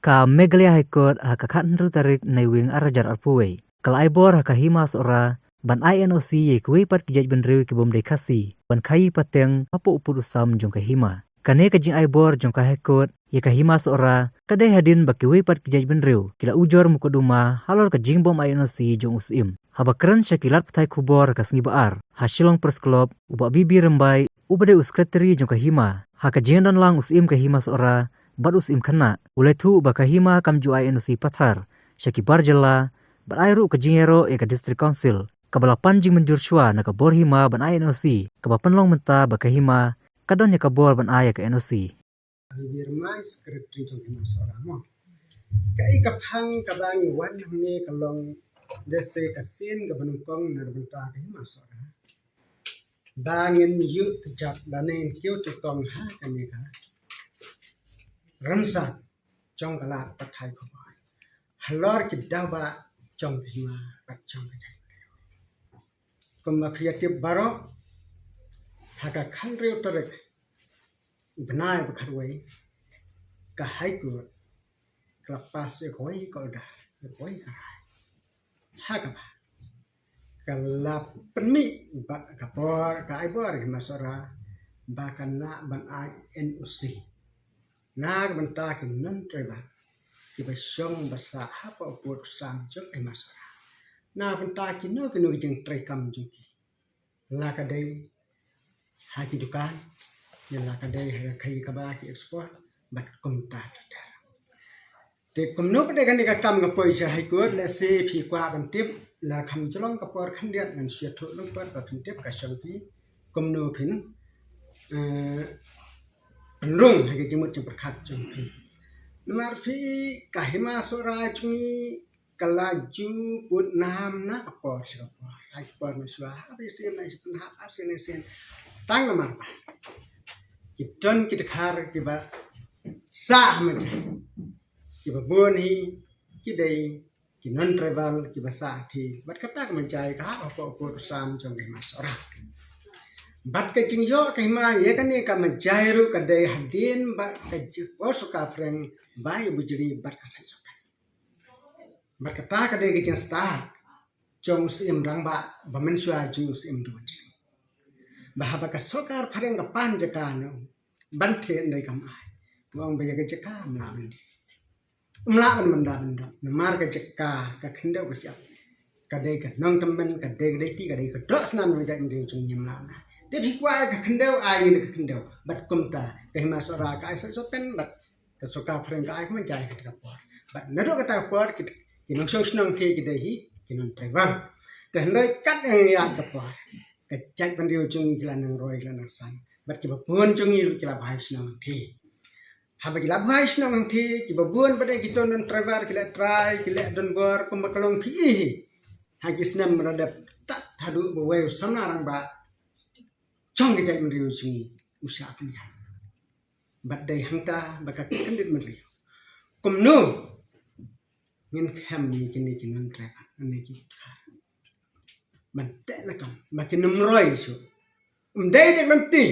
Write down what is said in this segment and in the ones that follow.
Ka Megalia Haikot hakakan tarik naiwing arajar arpuwe. Kala aibor hakahima sora ban INOC ye kuwi pat kijaj benrewi ke bomdai kasi ban kai pateng apo upur usam jong kahima. Kane kajing aibor jong kahekot ye kahima sora kadai hadin bakiwi pat kijaj benrew kila ujor mukoduma halor kajing bom INOC jong usim. Habakran syakilat patai kubor kasngi baar. Hasilong persklop ubak bibi rembai ubade uskreteri jong kahima. Hakajing dan lang usim kahima sora bat usim kena. Uletu ubak kahima kamju INOC pathar. Syakibar jela bat airu kajingero ke district council. Kabalapan jing menjur syua na kabor hima ban INOC. Kabapenlong menta bakahima kadonnya kabor ban aya ke NOC. Birmai sekretari jong hima sora mo. Kai kaphang kabangi wan ni kalong dese kasin kabanungkong na benta ke hima sora. Bangin yu kejap lane kiu tutong ha kanika. Ramsa jong kalat pathai khobai. Halor kidawa jong hima pat jong kejap. Kuma kreatif baro haka khanre utarek benai bakharwai ka haiku klapas ekoi kolda ekoi karai haka ba kala peni ba kapor ka aibor masora ba kana ban INOC na banta ki non treba ki basyong basa hapa upur sam jok masora na banta ki no jeng trekam joki la kadai haki dukan la kadai kai kaba ki ekspor bat kumta ta te kumno kadai kan ka kam ga poisa hai ko la se phi kwa ban tip la kham chlong ka por khan diat nan sia tho long par ka thun tip ka sang pi kumno phin rung haki jimut jing prakhat jong pi namar phi ka hima sora chungi kalaju put nam na kapor siapa ai por meswa habis sen ai pun ha sen tang namar pa kiton kitkar kiba sa maja kiba boni kidai kinon travel kiba sa thi bat kata menjai ka apa sam jong ke masora bat ke jingyo ke ma ye kan ka menjai ru kadai hadin ba ke jipo suka freng bai bujri bat ka sen berkata kadai gijeng start jong sim rang ba mensua jong sim duan sim bahaba ka sokar pareng ka panjakano banthe ndai kamai wong be ga jeka mlamen mlamen manda namar ka jeka ka khindau ka siap kadai ka nong temben kadai ti kadai ka dos nan ga ndeu jong yim lana de bi kwa ka khindau ai ni ka khindau bat kumta ka himasara ka ai so pen bat ka sokar pareng ka ai menjai ka por bat nado ka ta por kinong sosnang ke kidahi kinong travel dan lai kat yang kapor kecak bandiu chung kilanang roi kilanang san bat kibabun chung ilu kila bahai snang thi haba kila bahai snang thi kibabun pada kiton dan travel kila try kila don bor kumakalong phi hagisnam meradap tak hadu bawe sanarang ba chong kecak bandiu chung usaha punya bat dai hangta bakak kendit meriu kumnu ngin kham ni kini kinon trek ane ki man te la kam makin nomroi su dai de lanti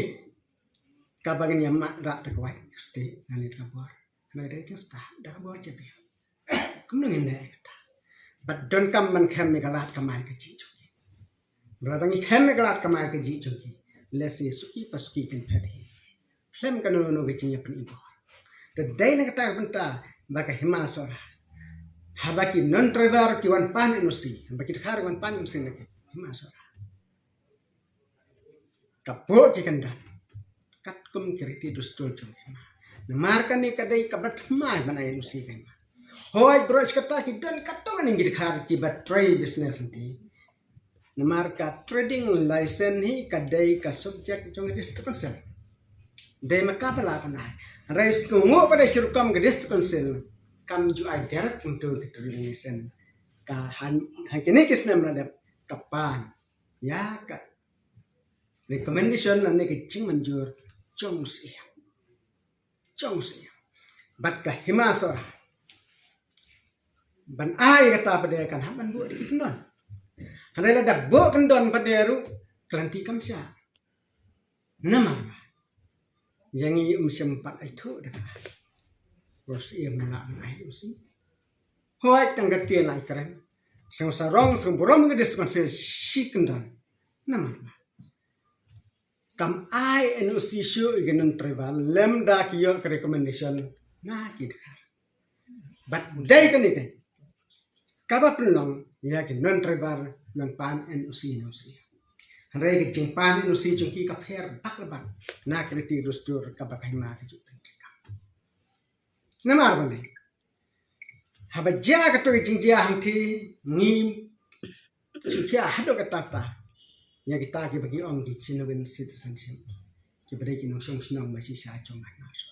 ka bagin yamma ra ta kwai sti ane ka bor na dai just da bor je bi kum ngin ne ta but don kam man kham ni galat kamai ka ji chu bra dang kham ni galat kamai ka ji chu ki lesi suki pasuki kan phadi kham kan no ge chi pen ibo te dai na ta banta ba ka himasora habaki non travel ki wan pan inusi habaki khar wan pan inusi nak masora kapo ki kanda kat kum kriti dustol chung namar kan ni kadai kabat mai banai inusi kan hoy gross kata ki dan katong ni ngir khar ki bat trade business ni namar ka trading license hi kadai ka subject chung district council dai makapala panai rais ko ngo pada sirkam ke district council kam ju ai direct untuk determination ka han kini kisna mradap kapan ya ka recommendation ane ke ching manjur chong sia bat ka himasora ban ai kata pada kan haban bu di kendon hanela da bu kendon pada ru kelanti kam sia nama yangi sempat itu dah Terus ia menang naik usi. Hoai tangga dia naik keren. Sang sarong sang borom ke deskan se sikendan. Nama. Kam ai en usi syu igenon tribal lemda kiyo ke recommendation na kidkar. But day kan ite. Kaba pelong ya ke non tribal non pan en usi no usi. Hanre ke jing pan en usi jung ki ka pher tak leban. Na kriti rustur kaba kai ma ke jupen. Nama bale. Habaja kato jingja hanti ngim sukia hado katata. Ya kita bagi orang di sini citizenship. Kita beri kinong song masih saya cuma nas.